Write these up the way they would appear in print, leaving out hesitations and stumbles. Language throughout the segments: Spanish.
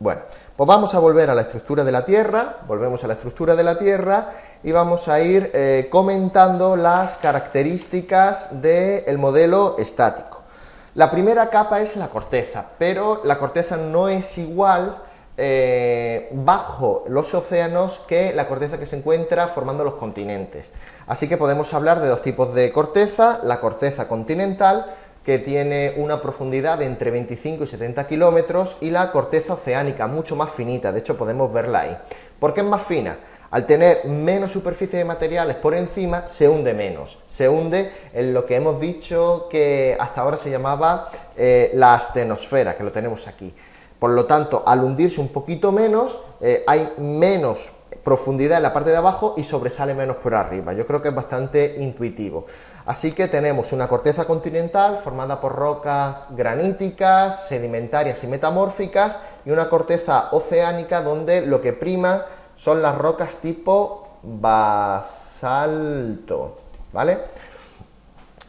Bueno, pues vamos a volver a la estructura de la Tierra, volvemos a la estructura de la Tierra y vamos a ir comentando las características del modelo estático. La primera capa es la corteza, pero la corteza no es igual bajo los océanos que la corteza que se encuentra formando los continentes. Así que podemos hablar de dos tipos de corteza: la corteza continental, que tiene una profundidad de entre 25 y 70 kilómetros, y la corteza oceánica, mucho más finita, de hecho podemos verla ahí. ¿Por qué es más fina? Al tener menos superficie de materiales por encima, se hunde menos, se hunde en lo que hemos dicho que hasta ahora se llamaba la astenosfera, que lo tenemos aquí. Por lo tanto, al hundirse un poquito menos, hay menos profundidad en la parte de abajo y sobresale menos por arriba. Yo creo que es bastante intuitivo. Así que tenemos una corteza continental formada por rocas graníticas, sedimentarias y metamórficas, y una corteza oceánica donde lo que prima son las rocas tipo basalto, ¿vale?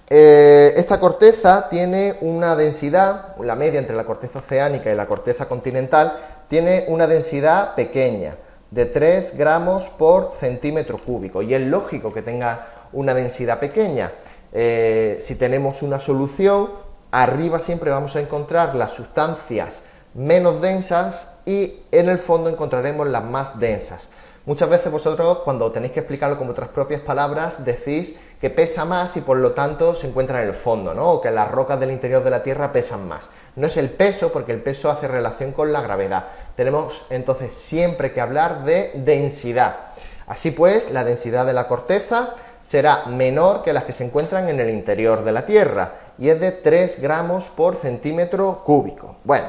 Esta corteza tiene una densidad, la media entre la corteza oceánica y la corteza continental, tiene una densidad pequeña, de 3 gramos por centímetro cúbico, y es lógico que tenga una densidad pequeña. Si tenemos una solución, arriba siempre vamos a encontrar las sustancias menos densas y en el fondo encontraremos las más densas. Muchas veces vosotros, cuando tenéis que explicarlo con vuestras propias palabras, decís que pesa más y por lo tanto se encuentra en el fondo, ¿no? O que las rocas del interior de la Tierra pesan más. No es el peso, porque el peso hace relación con la gravedad. Tenemos entonces siempre que hablar de densidad. Así pues, la densidad de la corteza será menor que las que se encuentran en el interior de la Tierra, y es de 3 gramos por centímetro cúbico. Bueno,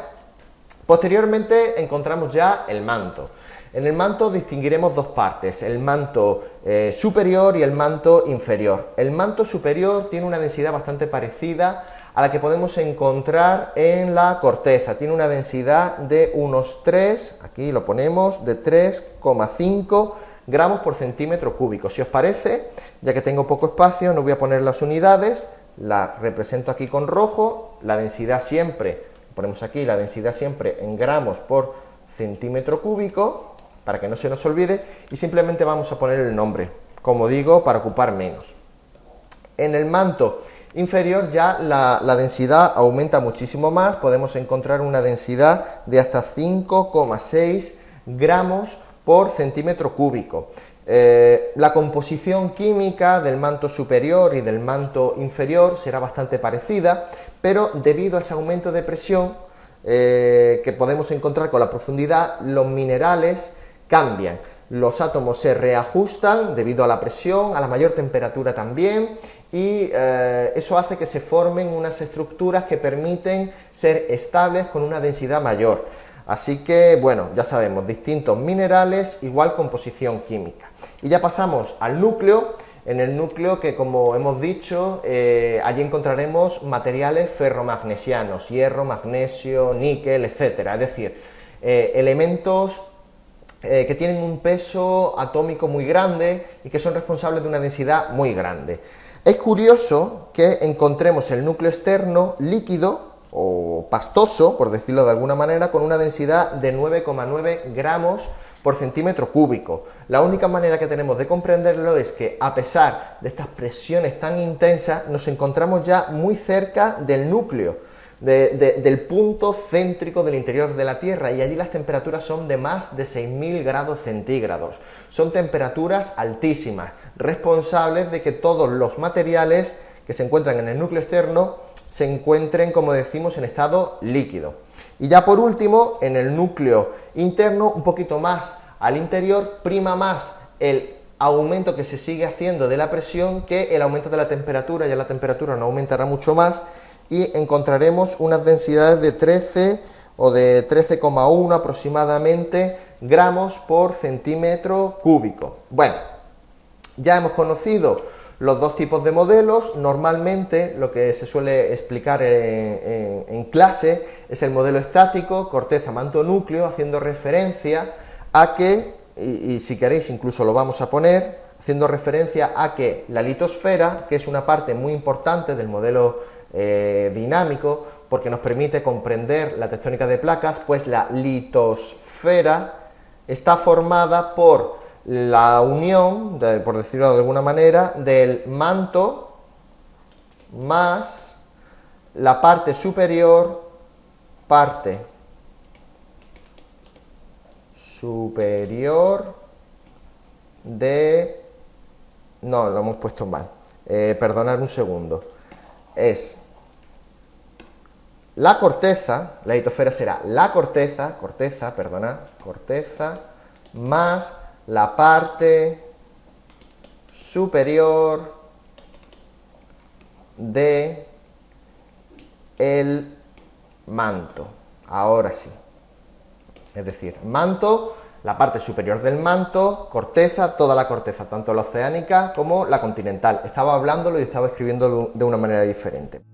posteriormente encontramos ya el manto. En el manto distinguiremos dos partes: el manto superior y el manto inferior. El manto superior tiene una densidad bastante parecida a la que podemos encontrar en la corteza. Tiene una densidad de unos 3, aquí lo ponemos, de 3,5 gramos por centímetro cúbico. Si os parece, ya que tengo poco espacio, no voy a poner las unidades, la represento aquí con rojo. La densidad siempre, ponemos aquí la densidad siempre en gramos por centímetro cúbico, para que no se nos olvide, y simplemente vamos a poner el nombre, como digo, para ocupar menos. En el manto inferior ya la densidad aumenta muchísimo más, podemos encontrar una densidad de hasta 5,6 gramos por centímetro cúbico. La composición química del manto superior y del manto inferior será bastante parecida, pero debido a ese aumento de presión que podemos encontrar con la profundidad, los minerales cambian, los átomos se reajustan debido a la presión, a la mayor temperatura también, y eso hace que se formen unas estructuras que permiten ser estables con una densidad mayor. Así que, bueno, ya sabemos, distintos minerales, igual composición química. Y ya pasamos al núcleo. En el núcleo, que como hemos dicho, allí encontraremos materiales ferromagnesianos: hierro, magnesio, níquel, etcétera. Es decir, elementos que tienen un peso atómico muy grande y que son responsables de una densidad muy grande. Es curioso que encontremos el núcleo externo líquido o pastoso, por decirlo de alguna manera, con una densidad de 9,9 gramos por centímetro cúbico. La única manera que tenemos de comprenderlo es que, a pesar de estas presiones tan intensas, nos encontramos ya muy cerca del núcleo, del punto céntrico del interior de la Tierra, y allí las temperaturas son de más de 6.000 grados centígrados. Son temperaturas altísimas, responsables de que todos los materiales que se encuentran en el núcleo externo se encuentren, como decimos, en estado líquido. Y ya por último, en el núcleo interno, un poquito más al interior, prima más el aumento que se sigue haciendo de la presión que el aumento de la temperatura. Ya la temperatura no aumentará mucho más, y encontraremos unas densidades de 13 o de 13,1 aproximadamente gramos por centímetro cúbico. Bueno, ya hemos conocido los dos tipos de modelos. Normalmente lo que se suele explicar en clase es el modelo estático, corteza, manto, núcleo, haciendo referencia a que, y si queréis incluso lo vamos a poner, haciendo referencia a que la litosfera, que es una parte muy importante del modelo dinámico, porque nos permite comprender la tectónica de placas, pues la litosfera está formada por la unión, por decirlo de alguna manera, del manto más la parte superior de... No, lo hemos puesto mal. Perdonad un segundo. Es la corteza, la litosfera será la corteza más la parte superior de el manto. Ahora sí. Es decir, manto, la parte superior del manto, corteza, toda la corteza, tanto la oceánica como la continental. Estaba hablándolo y estaba escribiéndolo de una manera diferente.